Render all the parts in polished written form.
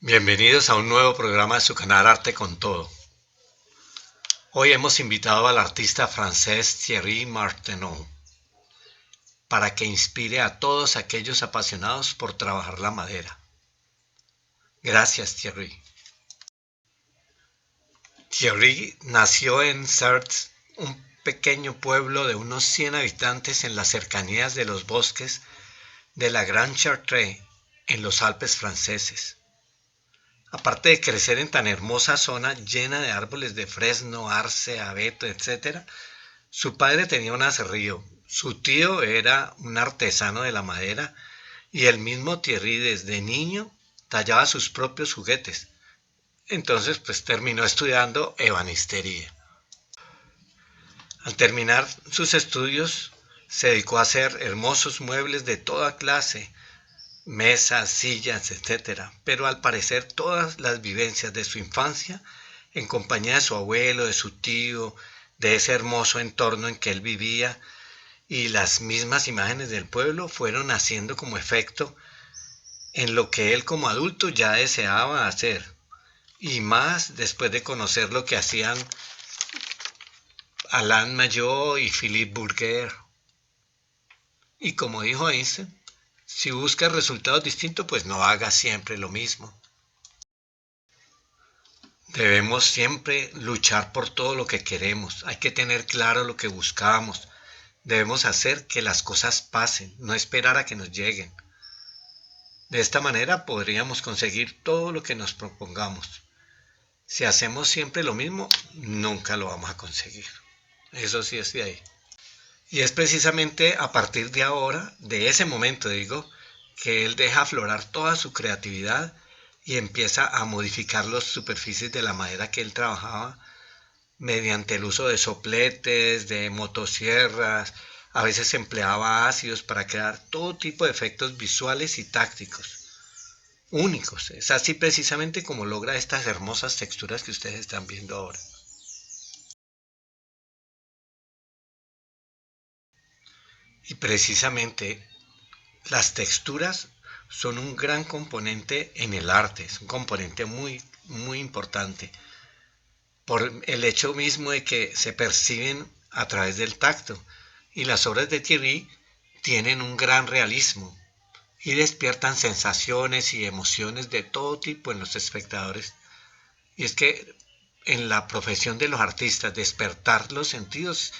Bienvenidos a un nuevo programa de su canal Arte con Todo. Hoy hemos invitado al artista francés Thierry Marteneau para que inspire a todos aquellos apasionados por trabajar la madera. Gracias, Thierry. Thierry nació en Certes, un pequeño pueblo de unos 100 habitantes en las cercanías de los bosques de la Grande Chartreuse, en los Alpes franceses. Aparte de crecer en tan hermosa zona llena de árboles de fresno, arce, abeto, etc., su padre tenía un aserrío, su tío era un artesano de la madera y el mismo Thierry desde niño tallaba sus propios juguetes. Entonces terminó estudiando ebanistería. Al terminar sus estudios se dedicó a hacer hermosos muebles de toda clase, mesas, sillas, etc. Pero al parecer todas las vivencias de su infancia, en compañía de su abuelo, de su tío, de ese hermoso entorno en que él vivía, y las mismas imágenes del pueblo fueron haciendo como efecto en lo que él como adulto ya deseaba hacer, y más después de conocer lo que hacían Alain Maillot y Philippe Bourguer. Y como dijo Einstein, si buscas resultados distintos, pues no hagas siempre lo mismo. Debemos siempre luchar por todo lo que queremos. Hay que tener claro lo que buscamos. Debemos hacer que las cosas pasen, no esperar a que nos lleguen. De esta manera podríamos conseguir todo lo que nos propongamos. Si hacemos siempre lo mismo, nunca lo vamos a conseguir. Eso sí es de ahí. Y es precisamente a partir de ahora, de ese momento digo, que él deja aflorar toda su creatividad y empieza a modificar las superficies de la madera que él trabajaba mediante el uso de sopletes, de motosierras, a veces empleaba ácidos para crear todo tipo de efectos visuales y tácticos, únicos. Es así precisamente como logra estas hermosas texturas que ustedes están viendo ahora. Y precisamente las texturas son un gran componente en el arte, es un componente muy importante, por el hecho mismo de que se perciben a través del tacto. Y las obras de Thierry tienen un gran realismo y despiertan sensaciones y emociones de todo tipo en los espectadores. Y es que en la profesión de los artistas despertar los sentidos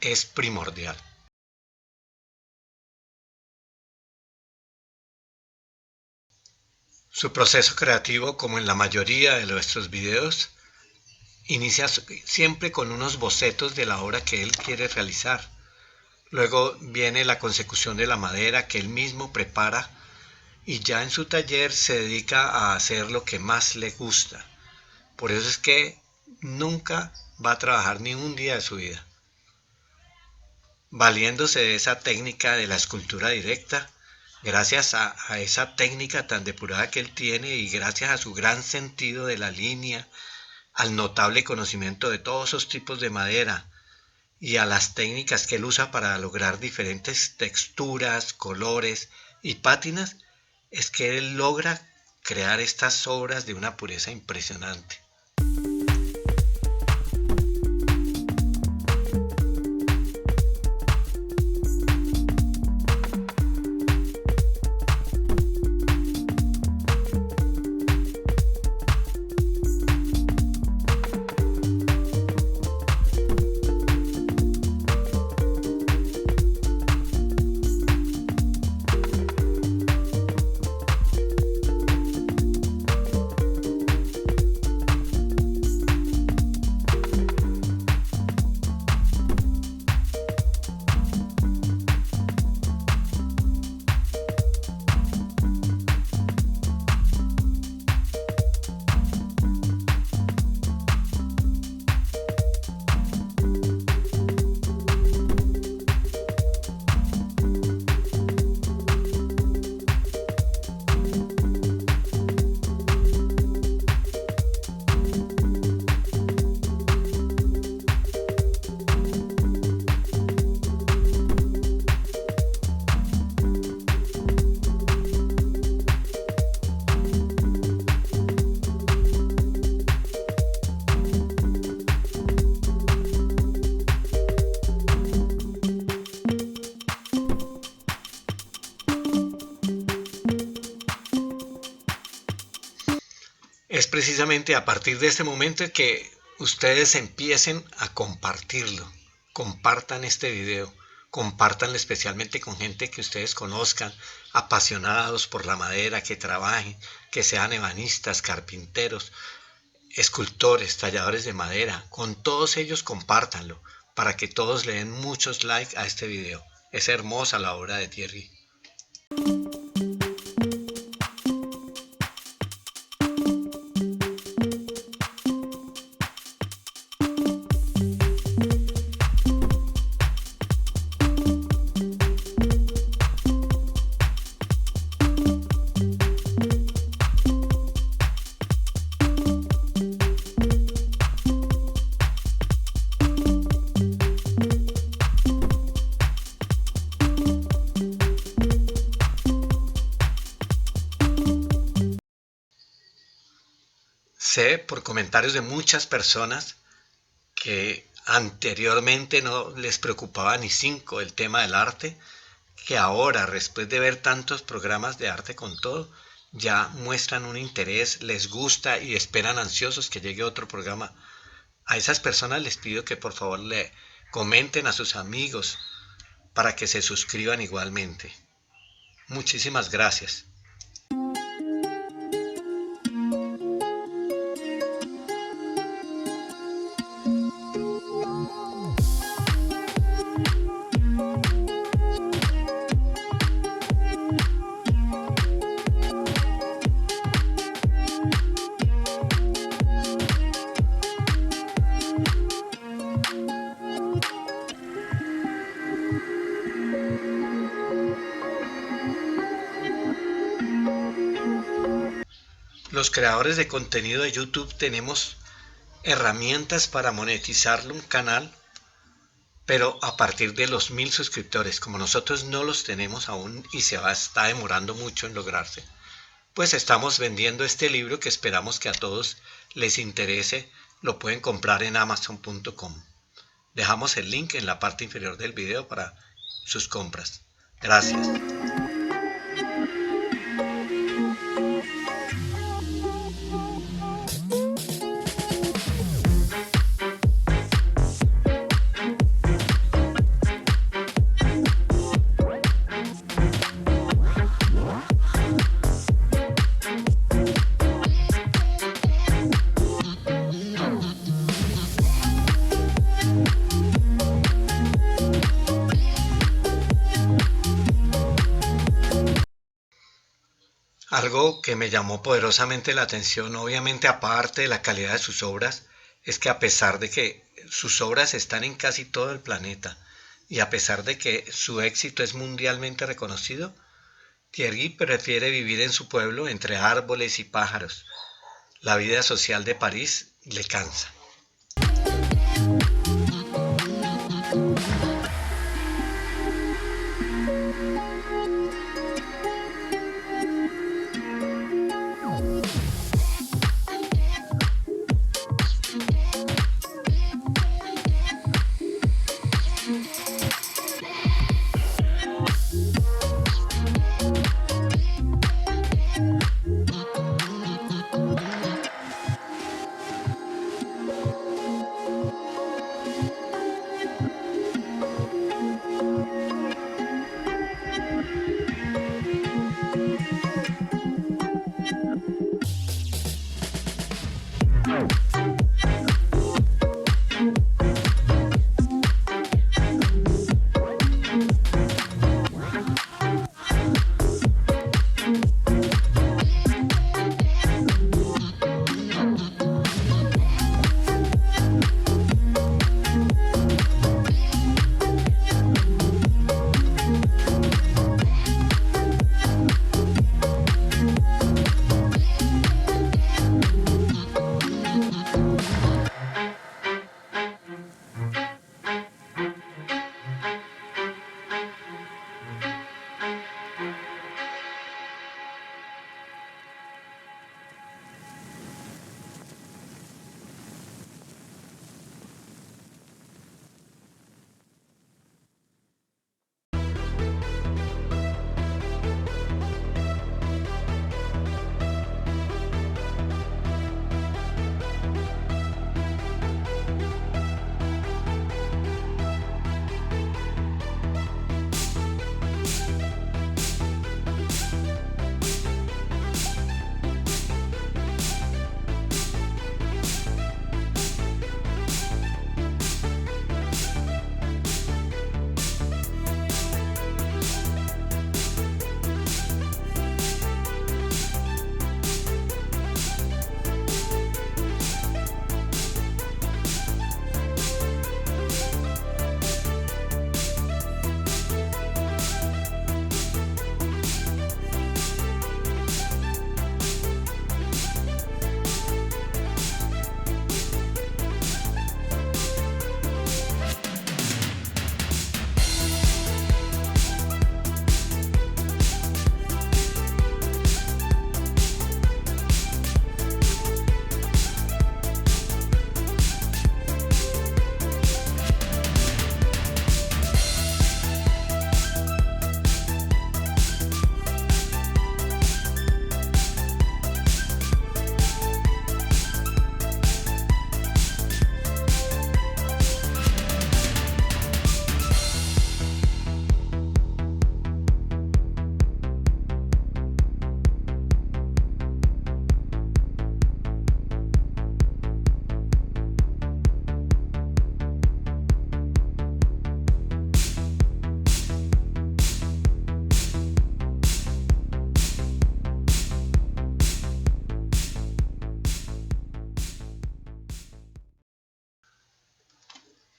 es primordial. Su proceso creativo, como en la mayoría de nuestros videos, inicia siempre con unos bocetos de la obra que él quiere realizar. Luego viene la consecución de la madera que él mismo prepara y ya en su taller se dedica a hacer lo que más le gusta. Por eso es que nunca va a trabajar ni un día de su vida. Valiéndose de esa técnica de la escultura directa, gracias a esa técnica tan depurada que él tiene y gracias a su gran sentido de la línea, al notable conocimiento de todos esos tipos de madera y a las técnicas que él usa para lograr diferentes texturas, colores y pátinas, es que él logra crear estas obras de una pureza impresionante. Es precisamente a partir de este momento que ustedes empiecen a compartirlo. Compartan este video, compártanlo especialmente con gente que ustedes conozcan, apasionados por la madera, que trabajen, que sean ebanistas, carpinteros, escultores, talladores de madera. Con todos ellos compártanlo para que todos le den muchos likes a este video. Es hermosa la obra de Thierry. Sé por comentarios de muchas personas que anteriormente no les preocupaba ni cinco el tema del arte, que ahora, después de ver tantos programas de arte con todo, ya muestran un interés, les gusta y esperan ansiosos que llegue otro programa. A esas personas les pido que por favor le comenten a sus amigos para que se suscriban igualmente. Muchísimas gracias. Los creadores de contenido de YouTube tenemos herramientas para monetizar un canal, pero a partir de los 1000 suscriptores. Como nosotros no los tenemos aún y está demorando mucho en lograrse, pues estamos vendiendo este libro que esperamos que a todos les interese. Lo pueden comprar en amazon.com. Dejamos el link en la parte inferior del video para sus compras. Gracias. Algo que me llamó poderosamente la atención, obviamente aparte de la calidad de sus obras, es que a pesar de que sus obras están en casi todo el planeta y a pesar de que su éxito es mundialmente reconocido, Thierry prefiere vivir en su pueblo entre árboles y pájaros. La vida social de París le cansa.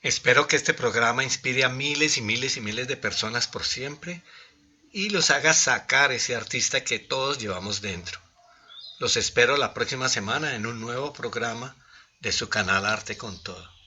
Espero que este programa inspire a miles y miles y miles de personas por siempre y los haga sacar ese artista que todos llevamos dentro. Los espero la próxima semana en un nuevo programa de su canal Arte con Todo.